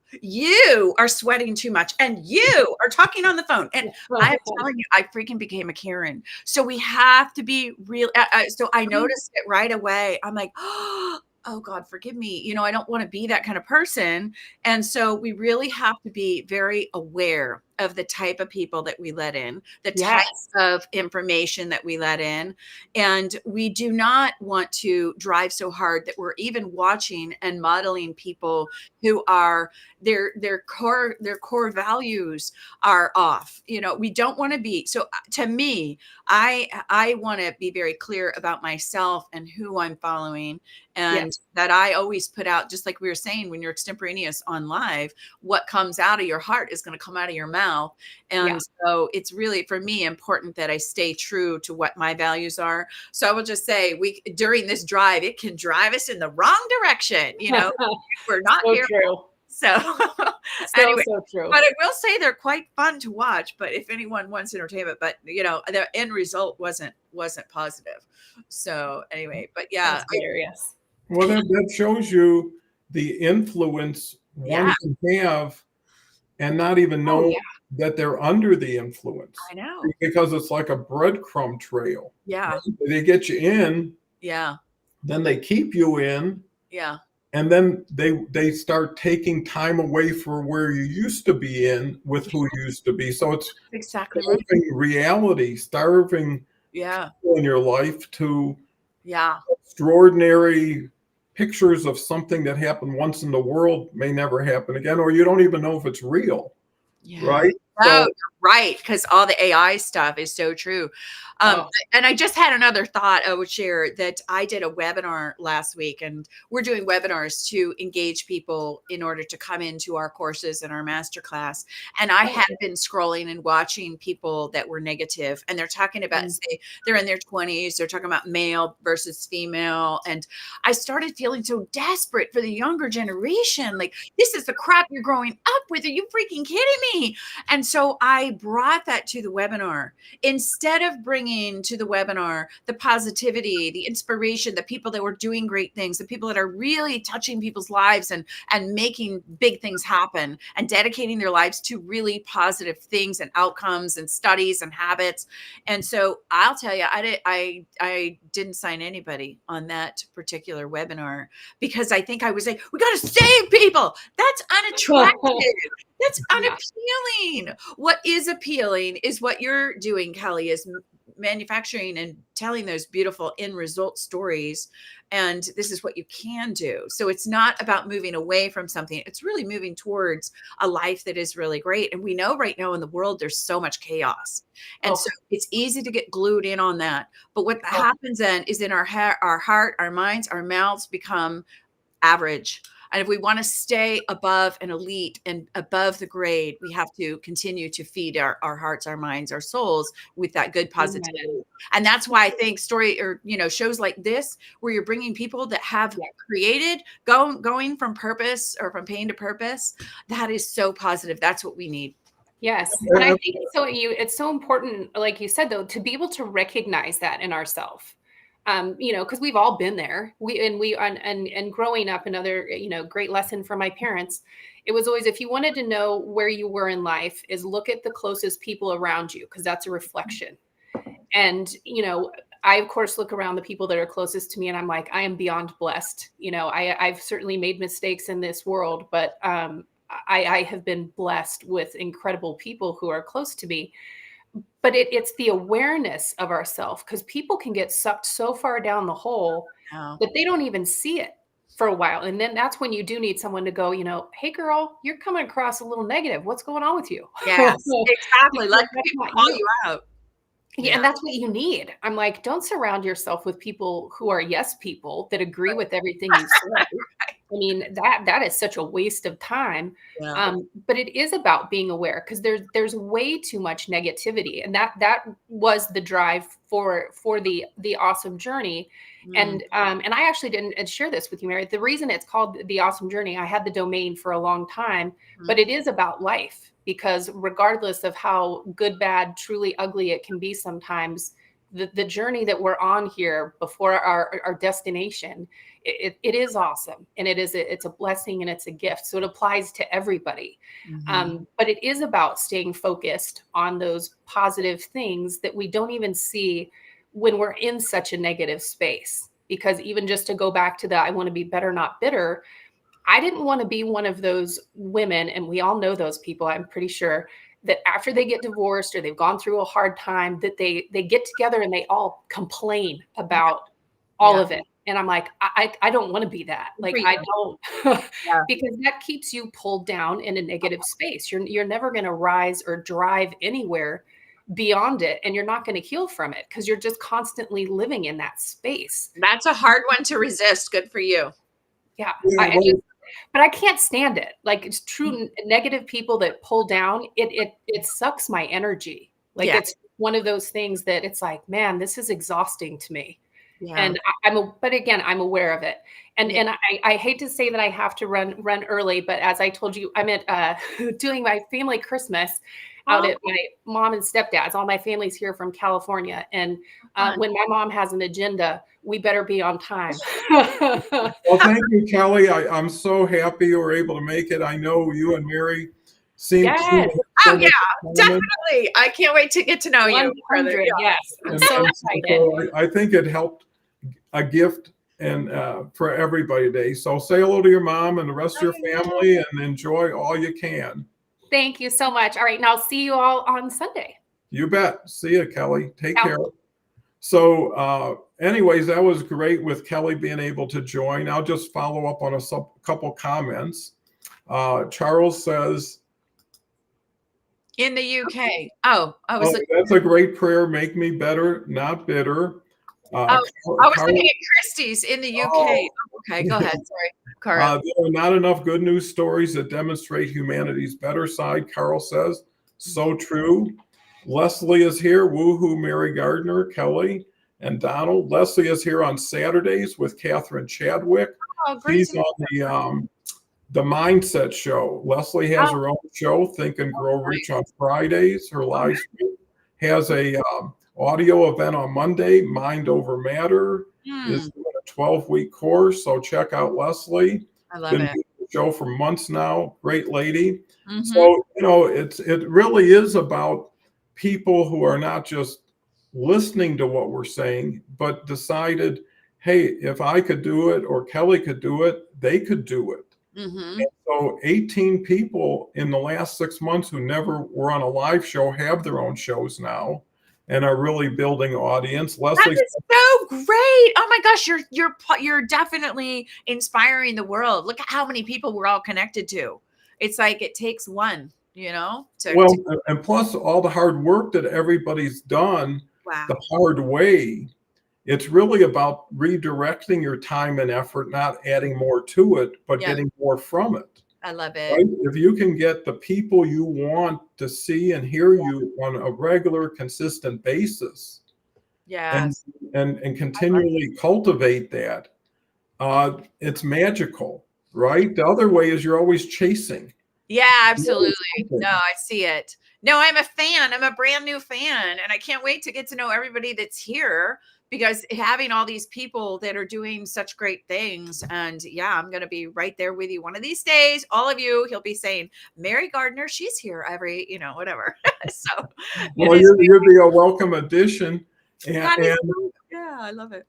are sweating too much and you are talking on the phone. And I'm telling you, I freaking became a Karen. So we have to be real. So I noticed it right away. I'm like, oh God, forgive me. I don't want to be that kind of person. And so we really have to be very aware of the type of people that we let in, the types of information that we let in. And we do not want to drive so hard that we're even watching and modeling people who are their core values are off. We don't want to be. So to me, I want to be very clear about myself and who I'm following, and that I always put out, just like we were saying, when you're extemporaneous on live, what comes out of your heart is going to come out of your mouth. And so it's really, for me, important that I stay true to what my values are. So I will just say, during this drive, it can drive us in the wrong direction. We're not so here. True. So anyway, so true. But I will say they're quite fun to watch. But if anyone wants entertainment, but the end result wasn't positive. So anyway, but yeah, that's hilarious. Well, that shows you the influence one can have and not even know that they're under the influence. I know. Because it's like a breadcrumb trail. Yeah. They get you in. Yeah. Then they keep you in. Yeah. And then they start taking time away from where you used to be in with who you used to be. So it's exactly starving reality, starving in your life to extraordinary pictures of something that happened once in the world may never happen again, or you don't even know if it's real. Right? Oh, you're right. Because all the AI stuff is so true. And I just had another thought I would share, that I did a webinar last week, and we're doing webinars to engage people in order to come into our courses and our masterclass. And I had been scrolling and watching people that were negative, and they're talking about, say, they're in their 20s, they're talking about male versus female. And I started feeling so desperate for the younger generation. Like, this is the crap you're growing up with. Are you freaking kidding me? And so I brought that to the webinar. Instead of bringing to the webinar the positivity, the inspiration, the people that were doing great things, the people that are really touching people's lives and making big things happen and dedicating their lives to really positive things and outcomes and studies and habits. And so I'll tell you, I didn't sign anybody on that particular webinar because I think I was like, we got to save people. That's unattractive. That's unappealing. What is appealing is what you're doing, Kelly, is manufacturing and telling those beautiful end result stories. And this is what you can do. So it's not about moving away from something. It's really moving towards a life that is really great. And we know right now in the world, there's so much chaos. And so it's easy to get glued in on that. But what happens then is in our heart, our minds, our mouths become average. And if we want to stay above an elite and above the grade, we have to continue to feed our hearts, our minds, our souls with that good positivity. And that's why I think shows like this, where you're bringing people that have created going from purpose or from pain to purpose, that is so positive. That's what we need. Yes. And I think it's so important, like you said, though, to be able to recognize that in ourselves. Because we've all been there. And growing up, another, great lesson from my parents, it was always, if you wanted to know where you were in life, is look at the closest people around you, because that's a reflection. And, I, of course, look around the people that are closest to me and I'm like, I am beyond blessed. I've certainly made mistakes in this world, but I have been blessed with incredible people who are close to me. But it's the awareness of ourselves, because people can get sucked so far down the hole that they don't even see it for a while. And then that's when you do need someone to go, hey, girl, you're coming across a little negative. What's going on with you? Yes, exactly. Let people call you out. Yeah, and that's what you need. I'm like, don't surround yourself with people who are yes people that agree with everything you say. I mean, that is such a waste of time. Yeah. But it is about being aware, because there's way too much negativity, and that was the drive for the awesome journey. And I actually didn't share this with you, Mary. The reason it's called the Awesome Journey, I had the domain for a long time, but it is about life, because regardless of how good, bad, truly ugly it can be sometimes, the journey that we're on here before our destination, it is awesome, and it's a blessing, and it's a gift. So it applies to everybody. But it is about staying focused on those positive things that we don't even see when we're in such a negative space. Because even just to go back to I want to be better, not bitter. I didn't want to be one of those women, and we all know those people, I'm pretty sure, that after they get divorced or they've gone through a hard time, that they get together and they all complain about all of it. And I'm like, I don't want to be that. Like, I don't, because that keeps you pulled down in a negative space. You're never going to rise or drive anywhere beyond it, and you're not going to heal from it, because you're just constantly living in that space. That's a hard one to resist. Good for you. Yeah. But I can't stand it. Like, it's true negative people that pull down, it sucks my energy. Like, it's one of those things that it's like, man, this is exhausting to me. Yeah. And but again, I'm aware of it. And I hate to say that I have to run early, but as I told you, I'm at doing my family Christmas out at my mom and stepdad's. All my family's here from California. And when my mom has an agenda, we better be on time. Well, thank you, Kelly. I'm so happy you were able to make it. I know you and Mary seem to. Oh, yeah, definitely. I can't wait to get to know you. Yes. I'm so excited. So I think it helped a gift and for everybody today. So say hello to your mom and the rest of your family, and enjoy all you can. Thank you so much. All right. Now, see you all on Sunday. You bet. See you, Kelly. Take care. So anyways, that was great with Kelly being able to join. I'll just follow up on a couple comments. Charles says, in the UK. That's a great prayer. Make me better, not bitter. I was looking at Christie's in the UK. Okay, go ahead. Sorry, Carl. There are not enough good news stories that demonstrate humanity's better side, Carl says. So true. Leslie is here. Woohoo, Mary Gardner, Kelly, and Donald. Leslie is here on Saturdays with Catherine Chadwick. Oh, great. She's on the Mindset Show. Leslie has Oh, her own show, Think and Grow Rich, on Fridays. Her live stream has a audio event on Monday, Mind Over Matter. Is doing a 12-week course. So check out Leslie. I love Been it. doing the show for months now. Great lady. Mhm. So, it really is about people who are not just listening to what we're saying, but decided, hey, if I could do it or Kelly could do it, they could do it. Mhm. And so 18 people in the last 6 months who never were on a live show have their own shows now and are really building audience. That Leslie, is so great. Oh my gosh, you're definitely inspiring the world. Look at how many people we're all connected to. It's like it takes one, well, and plus all the hard work that everybody's done wow. the hard way. It's really about redirecting your time and effort, not adding more to it, but Yeah. getting more from it. I love it. Right? If you can get the people you want to see and hear you on a regular, consistent basis, Yes. and continually cultivate that, it's magical, right? The other way is you're always chasing. Yeah, absolutely. No, I see it. No, I'm a fan. I'm a brand new fan, and I can't wait to get to know everybody that's here because having all these people that are doing such great things. And yeah, I'm going to be right there with you one of these days. All of you, he'll be saying, Mary Gardner, she's here every, whatever. So, well, you'd be a welcome addition. yeah, I love it.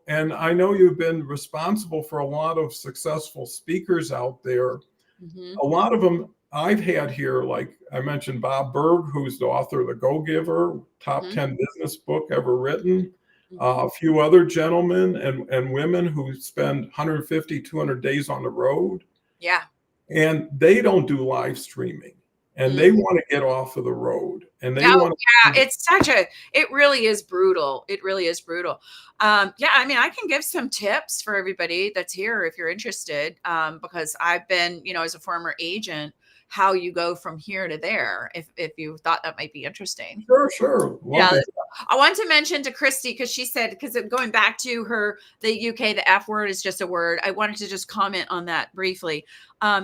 And I know you've been responsible for a lot of successful speakers out there. Mm-hmm. A lot of them I've had here, like I mentioned, Bob Berg, who's the author of The Go-Giver, top 10 business book ever written. A few other gentlemen and women who spend 150, 200 days on the road. Yeah. And they don't do live streaming. And they want to get off of the road. And they want to. Yeah, it really is brutal. It really is brutal. Yeah, I mean, I can give some tips for everybody that's here if you're interested, because I've been, as a former agent, how you go from here to there, if you thought that might be interesting. Sure. Yeah. I want to mention to Christy, because she said, because going back to the UK, the F word is just a word. I wanted to just comment on that briefly.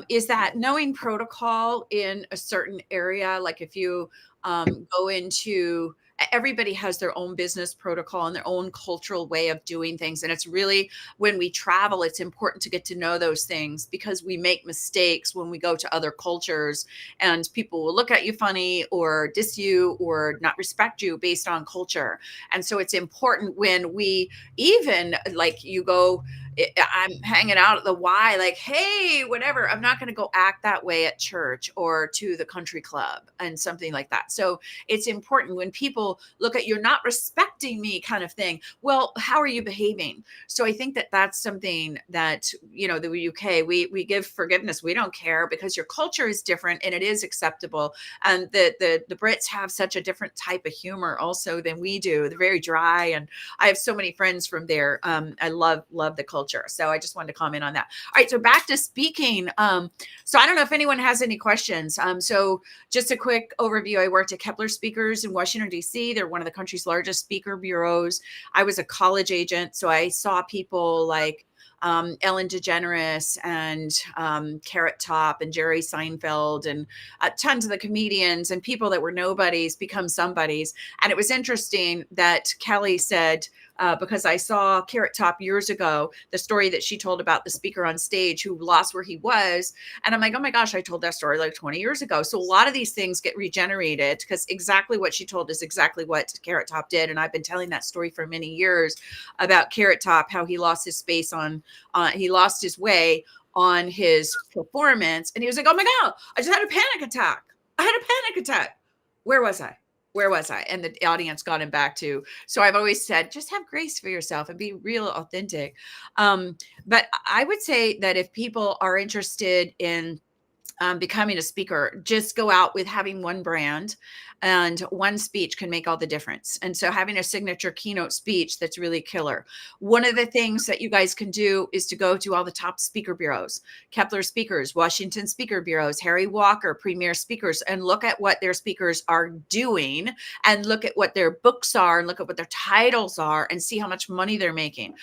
Is that knowing protocol in a certain area, like if you go into, everybody has their own business protocol and their own cultural way of doing things. And it's really, when we travel, it's important to get to know those things because we make mistakes when we go to other cultures and people will look at you funny or diss you or not respect you based on culture. And so it's important when we even like you go, I'm hanging out at the Y, like, hey, whatever. I'm not going to go act that way at church or to the country club and something like that. So it's important when people look at you're not respecting me kind of thing. Well, how are you behaving? So I think that that's something that, the UK, we give forgiveness. We don't care because your culture is different and it is acceptable. And the Brits have such a different type of humor also than we do. They're very dry. And I have so many friends from there. I love the culture. So I just wanted to comment on that. All right. So back to speaking. So I don't know if anyone has any questions. So just a quick overview. I worked at Kepler Speakers in Washington, D.C. They're one of the country's largest speaker bureaus. I was a college agent. So I saw people like Ellen DeGeneres and Carrot Top and Jerry Seinfeld and tons of the comedians and people that were nobodies become somebodies. And it was interesting that Kelly said, because I saw Carrot Top years ago, the story that she told about the speaker on stage who lost where he was. And I'm like, oh my gosh, I told that story like 20 years ago. So a lot of these things get regenerated because exactly what she told is exactly what Carrot Top did. And I've been telling that story for many years about Carrot Top, how he lost his space he lost his way on his performance. And he was like, oh my God, I just had a panic attack. I had a panic attack. Where was I? And the audience got him back to. So I've always said, just have grace for yourself and be real authentic. But I would say that if people are interested in becoming a speaker, just go out with having one brand, and one speech can make all the difference. And so having a signature keynote speech that's really killer. One of the things that you guys can do is to go to all the top speaker bureaus, Kepler Speakers, Washington Speaker Bureaus, Harry Walker, Premier Speakers, and look at what their speakers are doing, and look at what their books are, and look at what their titles are, and see how much money they're making.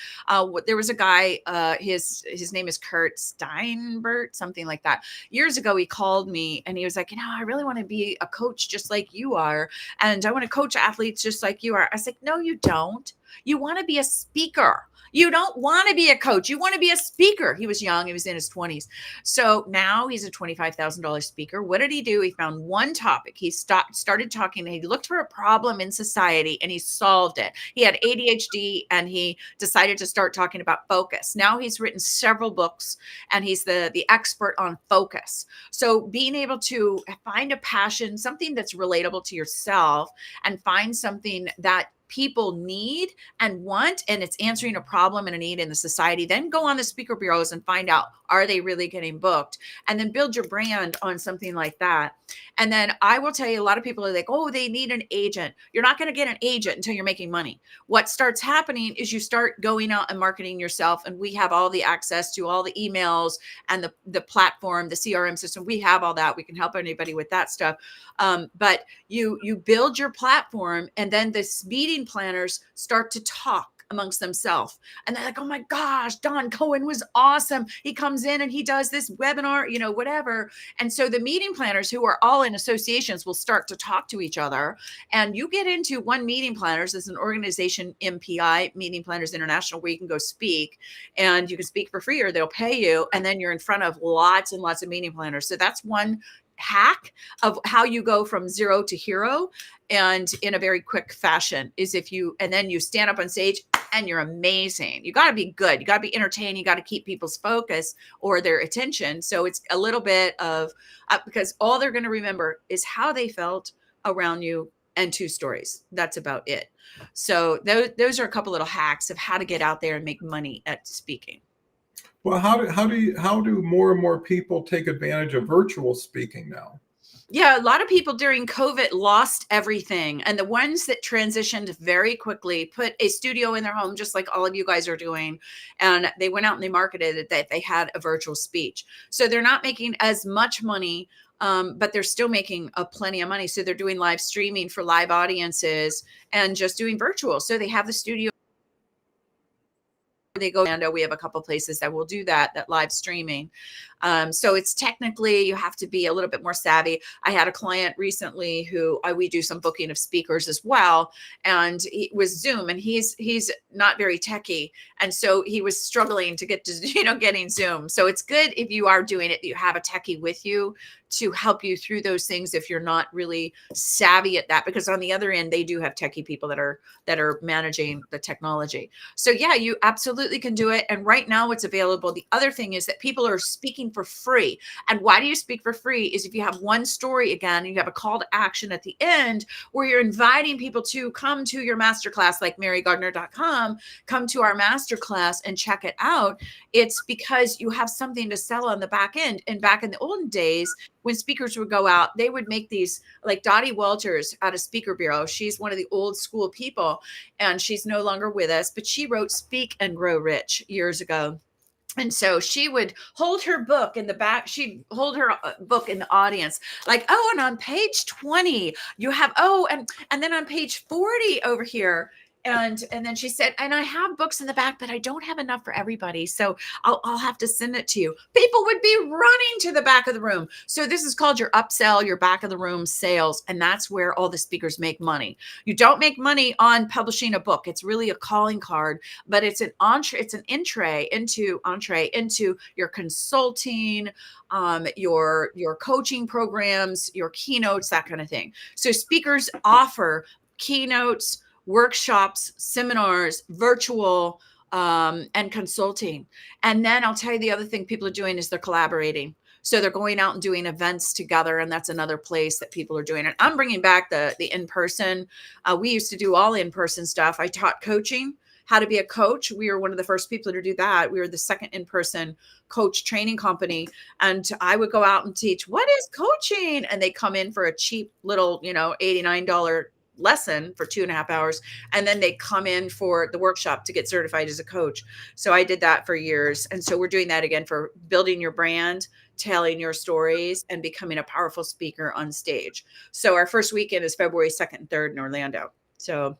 There was a guy, his name is Kurt Steinbert, something like that. Years ago, he called me and he was like, I really want to be a coach just like you are. And I want to coach athletes just like you are. I was like, no, you don't. You want to be a speaker. You don't want to be a coach. You want to be a speaker. He was young. He was in his 20s. So now he's a $25,000 speaker. What did he do? He found one topic. He started talking. He looked for a problem in society and he solved it. He had ADHD and he decided to start talking about focus. Now he's written several books and he's the expert on focus. So being able to find a passion, something that's relatable to yourself, and find something that people need and want, and it's answering a problem and a need in the society, then go on the speaker bureaus and find out, are they really getting booked? And then build your brand on something like that. And then I will tell you, a lot of people are like, oh, they need an agent. You're not going to get an agent until you're making money. What starts happening is you start going out and marketing yourself. And we have all the access to all the emails and the platform, the CRM system. We have all that. We can help anybody with that stuff. But you build your platform, and then the meeting planners start to talk amongst themselves. And they're like, oh my gosh, Don Cohen was awesome. He comes in and he does this webinar, whatever. And so the meeting planners who are all in associations will start to talk to each other. And you get into One Meeting Planners. There's an organization, MPI, Meeting Planners International, where you can go speak, and you can speak for free or they'll pay you. And then you're in front of lots and lots of meeting planners. So that's one hack of how you go from zero to hero, and in a very quick fashion, is and then you stand up on stage and you're amazing. You got to be good. You got to be entertaining. You got to keep people's focus or their attention. So it's a little bit of, because all they're going to remember is how they felt around you and 2 stories. That's about it. So those are a couple little hacks of how to get out there and make money at speaking. Well, how do more and more people take advantage of virtual speaking now? Yeah, a lot of people during COVID lost everything. And the ones that transitioned very quickly put a studio in their home, just like all of you guys are doing. And they went out and they marketed it that they had a virtual speech. So they're not making as much money, but they're still making plenty of money. So they're doing live streaming for live audiences and just doing virtual. So they have the studio. They go, and we have a couple places that will do that live streaming. So it's technically, you have to be a little bit more savvy. I had a client recently who we do some booking of speakers as well. And he was Zoom, and he's not very techy. And so he was struggling to get to, getting Zoom. So it's good if you are doing it, that you have a techie with you to help you through those things if you're not really savvy at that, because on the other end, they do have techie people that are managing the technology. So yeah, you absolutely can do it. And right now it's available. The other thing is that people are speaking for free. And why do you speak for free? Is if you have one story, again, and you have a call to action at the end where you're inviting people to come to your masterclass, like marygardner.com, come to our masterclass and check it out. It's because you have something to sell on the back end. And back in the olden days, when speakers would go out, they would make these, like Dottie Walters out of Speaker Bureau. She's one of the old school people, and she's no longer with us, but she wrote Speak and Grow Rich years ago. And so she would hold her book in the back. She'd hold her book in the audience, like, oh, and on page 20, you have, and then on page 40 over here. And then she said, and I have books in the back, but I don't have enough for everybody. So I'll have to send it to you. People would be running to the back of the room. So this is called your upsell, your back of the room sales. And that's where all the speakers make money. You don't make money on publishing a book. It's really a calling card, but it's an entree into your consulting, your coaching programs, your keynotes, that kind of thing. So speakers offer keynotes, workshops, seminars, virtual, and consulting. And then I'll tell you the other thing people are doing is they're collaborating. So they're going out and doing events together. And that's another place that people are doing it. I'm bringing back the in-person. We used to do all in-person stuff. I taught coaching, how to be a coach. We were one of the first people to do that. We were the second in-person coach training company. And I would go out and teach, what is coaching? And they come in for a cheap little, $89 lesson for 2.5 hours. And then they come in for the workshop to get certified as a coach. So I did that for years. And so we're doing that again for building your brand, telling your stories, and becoming a powerful speaker on stage. So our first weekend is February 2nd and 3rd in Orlando. So,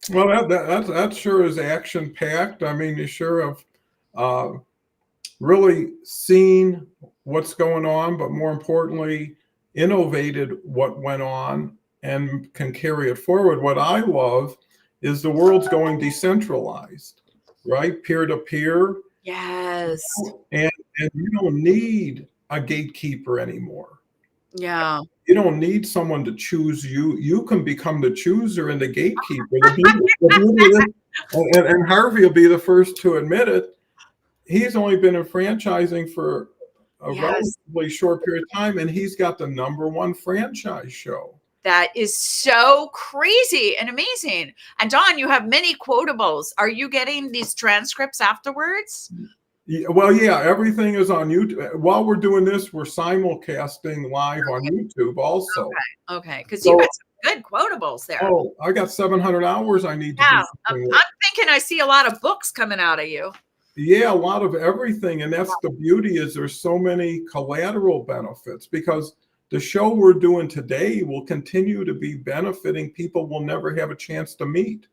well, that sure is action packed. I mean, you sure have really seen what's going on, but more importantly, innovated what went on and can carry it forward. What I love is the world's going decentralized, right? Peer to peer. yes. And you don't need a gatekeeper anymore. Yeah. You don't need someone to choose you. You can become the chooser and the gatekeeper. The beauty of this, and Harvey will be the first to admit it. He's only been in franchising for a relatively short period of time, and he's got the #1 franchise show. That is so crazy and amazing. And Don, you have many quotables. Are you getting these transcripts afterwards? Well, yeah, everything is on YouTube. While we're doing this, we're simulcasting live on YouTube also. Okay. Because you got some good quotables there. Oh, I got 700 hours I need to Yeah. do I'm something with. thinking I see a lot of books coming out of you. Yeah, a lot of everything. And that's the beauty, is there's so many collateral benefits, because the show we're doing today will continue to be benefiting people we'll never have a chance to meet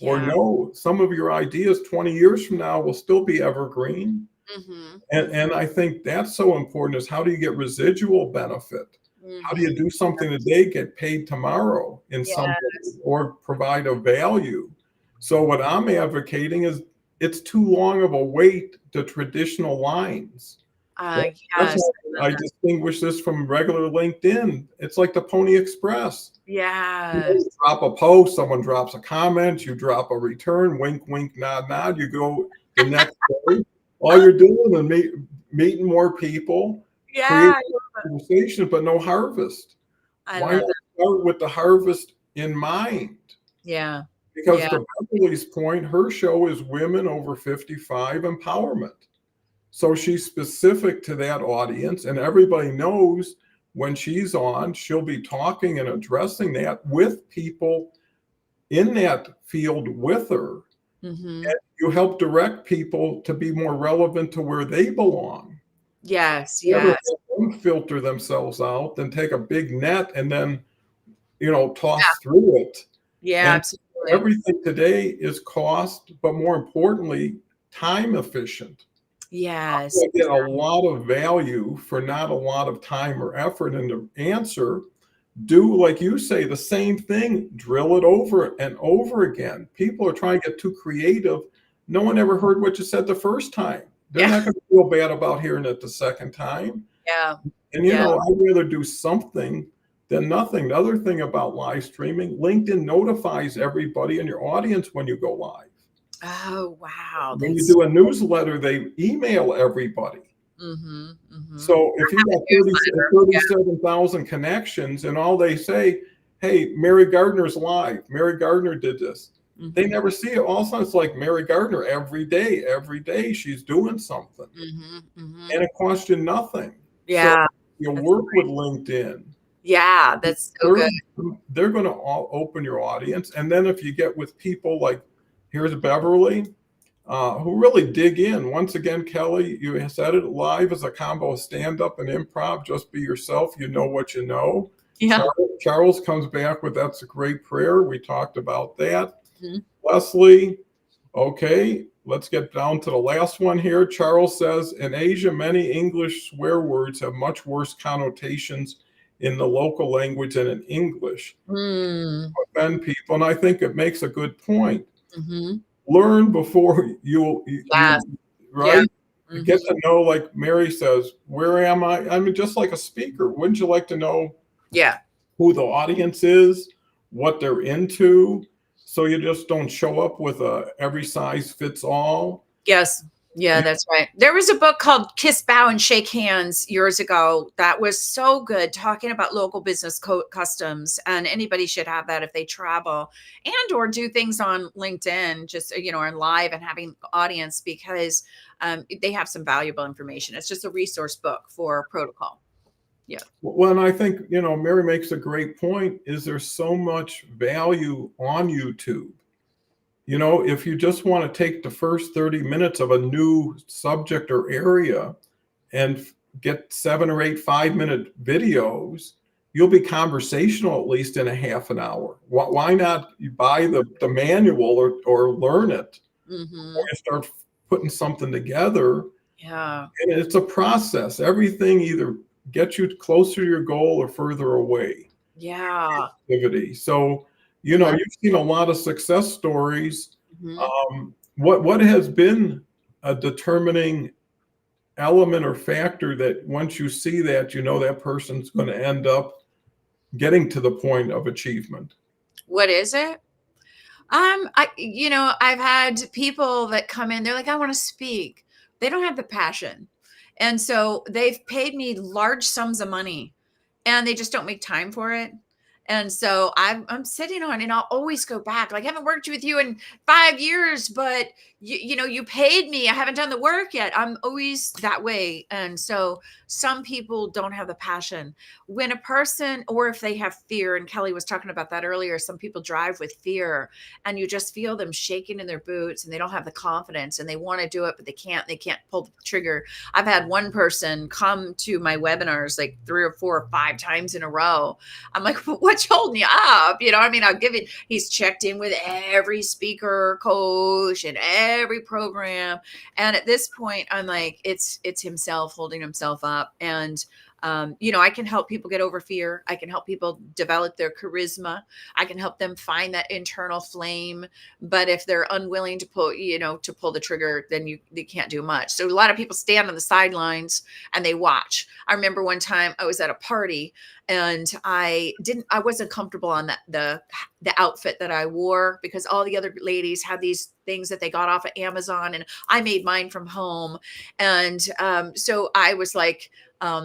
or know. Some of your ideas 20 years from now will still be evergreen. Mm-hmm. And I think that's so important, is how do you get residual benefit? Mm-hmm. How do you do something today, get paid tomorrow in some way, or provide a value? So what I'm advocating is, it's too long of a wait to traditional lines. That's why I distinguish this from regular LinkedIn. It's like the Pony Express. Yeah. You drop a post, someone drops a comment, you drop a return, wink, wink, nod, nod. You go the next day. All you're doing is meeting more people, creating conversation, but no harvest. Why not start with the harvest in mind? Yeah. Because to Beverly's point, her show is women over 55 empowerment. So she's specific to that audience, and everybody knows when she's on, she'll be talking and addressing that with people in that field with her. Mm-hmm. And you help direct people to be more relevant to where they belong. Yes. Never filter themselves out, then take a big net and then, toss through it. Yeah, and absolutely. Everything today is cost, but more importantly, time efficient. Yes. You get a lot of value for not a lot of time or effort. And the answer, do, like you say, the same thing, drill it over and over again. People are trying to get too creative. No one ever heard what you said the first time. They're not going to feel bad about hearing it the second time. Yeah. And, I'd rather do something than nothing. The other thing about live streaming, LinkedIn notifies everybody in your audience when you go live. Oh, wow. When you do a newsletter, they email everybody. Mm-hmm, mm-hmm. So if you got 37,000 connections and all they say, hey, Mary Gardner's live, Mary Gardner did this. Mm-hmm. They never see it. All of a sudden, it's like Mary Gardner every day she's doing something. Mm-hmm, mm-hmm. And it costs you nothing. Yeah. So you work with LinkedIn. Yeah, that's so good. They're going to open your audience. And then if you get with people like, here's Beverly, who really dig in. Once again, Kelly, you said it, live is a combo of stand-up and improv. Just be yourself. You know what you know. Yeah. Charles comes back with, that's a great prayer. We talked about that. Mm-hmm. Leslie, okay, let's get down to the last one here. Charles says, in Asia, many English swear words have much worse connotations in the local language than in English. Offend people. And I think it makes a good point. Mm-hmm. Learn before you right? Yeah. Mm-hmm. Get to know, like Mary says, where am I? I mean, just like a speaker, wouldn't you like to know who the audience is, what they're into, so you just don't show up with a every size fits all? Yes. Yeah, that's right. There was a book called Kiss, Bow, and Shake Hands years ago that was so good, talking about local business customs, and anybody should have that if they travel and or do things on LinkedIn, just on live and having audience, because they have some valuable information. It's just a resource book for protocol. Yeah. Well, and I think, Mary makes a great point, is there's so much value on YouTube. If you just want to take the first 30 minutes of a new subject or area and get 7 or 8 5-minute videos, you'll be conversational at least in a half an hour. Why not you buy the manual or learn it, Mm-hmm. or you start putting something together? Yeah. And it's a process. Everything either gets you closer to your goal or further away. Yeah. Activity. So, Yeah. you've seen a lot of success stories. Mm-hmm. What has been a determining element or factor that once you see that, that person's going to end up getting to the point of achievement? What is it? I've had people that come in, they're like, I want to speak. They don't have the passion. And so they've paid me large sums of money and they just don't make time for it. And so I'm sitting on, and I'll always go back. Like, I haven't worked with you in 5 years, but you paid me. I haven't done the work yet. I'm always that way. And so some people don't have the passion. When a person, or if they have fear, and Kelly was talking about that earlier, some people drive with fear and you just feel them shaking in their boots and they don't have the confidence and they want to do it, but they can't pull the trigger. I've had one person come to my webinars like 3 or 4 or 5 times in a row. I'm like, what's holding you up? I'll give it. He's checked in with every speaker coach and every program. And at this point, I'm like, it's himself holding himself up. And I can help people get over fear. I can help people develop their charisma. I can help them find that internal flame. But if they're unwilling to pull the trigger, then they can't do much. So a lot of people stand on the sidelines and they watch. I remember one time I was at a party and I wasn't comfortable on the outfit that I wore, because all the other ladies had these things that they got off of Amazon and I made mine from home. And so I was like,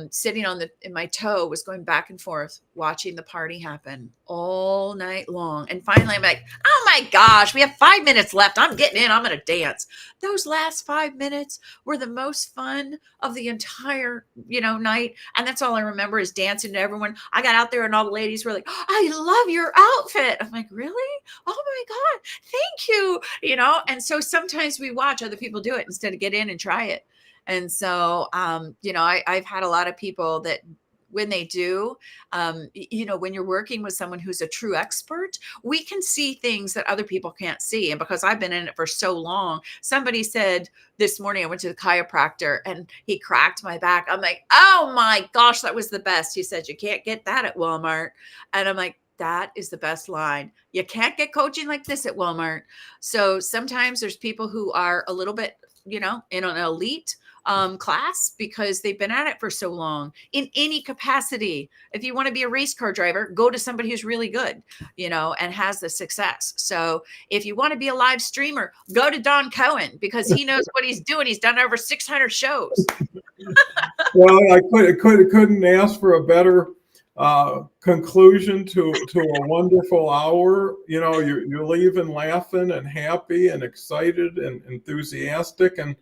sitting in my toe, was going back and forth, watching the party happen all night long. And finally I'm like, oh my gosh, we have 5 minutes left. I'm getting in. I'm going to dance. Those last 5 minutes were the most fun of the entire, night. And that's all I remember, is dancing to everyone. I got out there and all the ladies were like, oh, I love your outfit. I'm like, really? Oh my God. Thank you. And so sometimes we watch other people do it instead of get in and try it. And so, I've had a lot of people that when they do, when you're working with someone who's a true expert, we can see things that other people can't see. And because I've been in it for so long, somebody said this morning, I went to the chiropractor and he cracked my back. I'm like, oh my gosh, that was the best. He said, you can't get that at Walmart. And I'm like, that is the best line. You can't get coaching like this at Walmart. So sometimes there's people who are a little bit, in an elite class because they've been at it for so long in any capacity. If you want to be a race car driver, go to somebody who's really good, and has the success. So if you want to be a live streamer, go to Don Cohen, because he knows what he's doing. He's done over 600 shows. Well, I couldn't ask for a better conclusion to a wonderful hour. You're leaving laughing and happy and excited and enthusiastic. And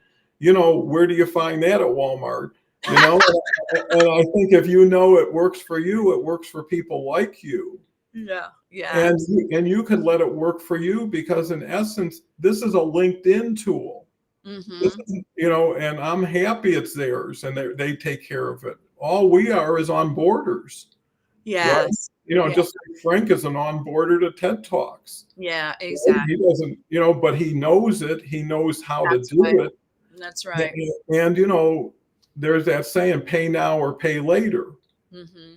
where do you find that at Walmart? And I think if it works for you, it works for people like you. Yeah. And you can let it work for you, because in essence, this is a LinkedIn tool. Mm-hmm. And I'm happy it's theirs and they take care of it. All we are is on borders. Yes. Right? Just like Frank is an on-boarder to TED Talks. Yeah, exactly. He doesn't, but he knows it. He knows how to do it. That's right. And, there's that saying, pay now or pay later. Mm-hmm.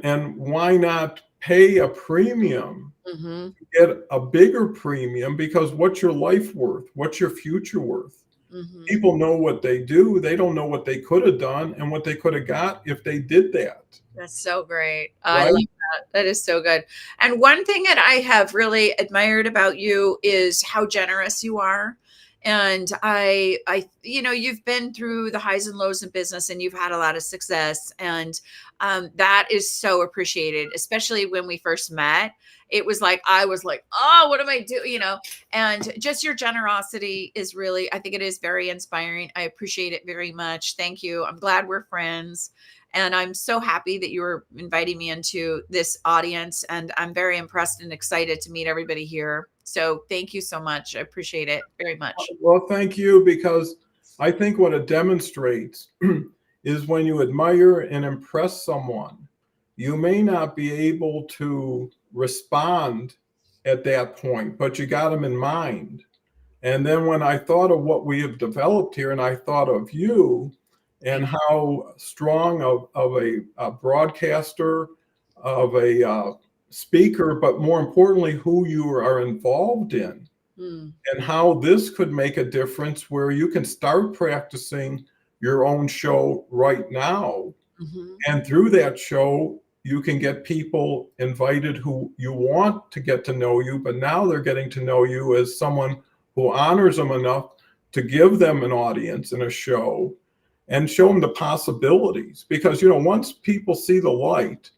And why not pay a premium, mm-hmm. get a bigger premium? Because what's your life worth? What's your future worth? Mm-hmm. People know what they do. They don't know what they could have done and what they could have got if they did that. That's so great. Right? I like that. That is so good. And one thing that I have really admired about you is how generous you are. And you've been through the highs and lows in business and you've had a lot of success. And that is so appreciated, especially when we first met. It was like, I was like, oh, what am I doing? And just your generosity is really, I think it is very inspiring. I appreciate it very much. Thank you. I'm glad we're friends. And I'm so happy that you were inviting me into this audience. And I'm very impressed and excited to meet everybody here. So thank you so much. I appreciate it very much. Well, thank you, because I think what it demonstrates is when you admire and impress someone, you may not be able to respond at that point, but you got them in mind. And then when I thought of what we have developed here, and I thought of you and how strong of a broadcaster, of a speaker, but more importantly, who you are involved in, and how this could make a difference where you can start practicing your own show right now. And through that show, you can get people invited who you want to get to know you, but now they're getting to know you as someone who honors them enough to give them an audience in a show and show them the possibilities. Because, once people see the light,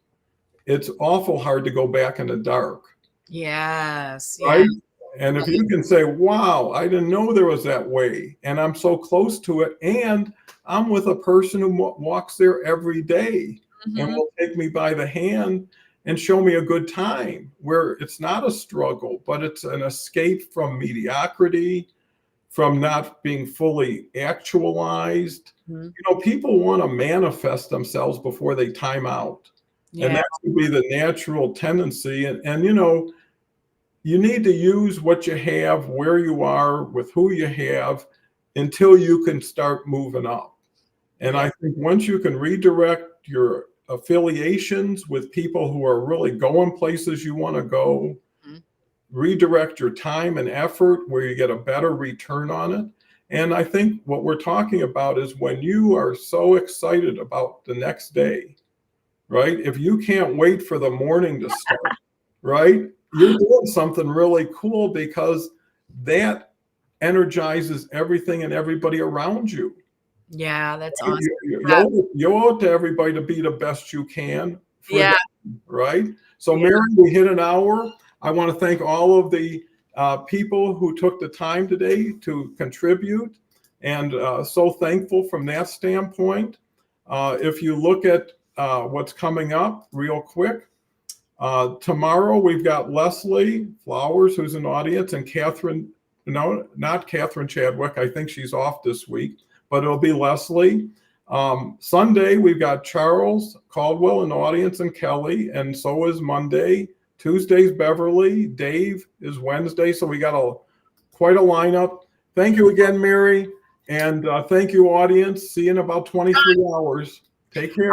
it's awful hard to go back in the dark. Yes. Right? And if you can say, wow, I didn't know there was that way, and I'm so close to it, and I'm with a person who walks there every day and will take me by the hand and show me a good time, where it's not a struggle, but it's an escape from mediocrity, from not being fully actualized. People want to manifest themselves before they time out. And that would be the natural tendency. And you need to use what you have, where you are, with who you have, until you can start moving up. And I think once you can redirect your affiliations with people who are really going places you want to go, redirect your time and effort where you get a better return on it. And I think what we're talking about is when you are so excited about the next day, right? If you can't wait for the morning to start, right? You're doing something really cool, because that energizes everything and everybody around you. Yeah, that's awesome. You owe it to everybody to be the best you can. Them, right? So, Mary, we hit an hour. I want to thank all of the people who took the time today to contribute, and so thankful from that standpoint. If you look at what's coming up real quick, tomorrow we've got Leslie Flowers, who's in the audience, and not Catherine Chadwick. I think she's off this week, but it'll be Leslie. Sunday, we've got Charles Caldwell in the audience, and Kelly, and so is Monday. Tuesday's Beverly. Dave is Wednesday. So we got quite a lineup. Thank you again, Mary. And thank you, audience. See you in about 23 hours. Take care.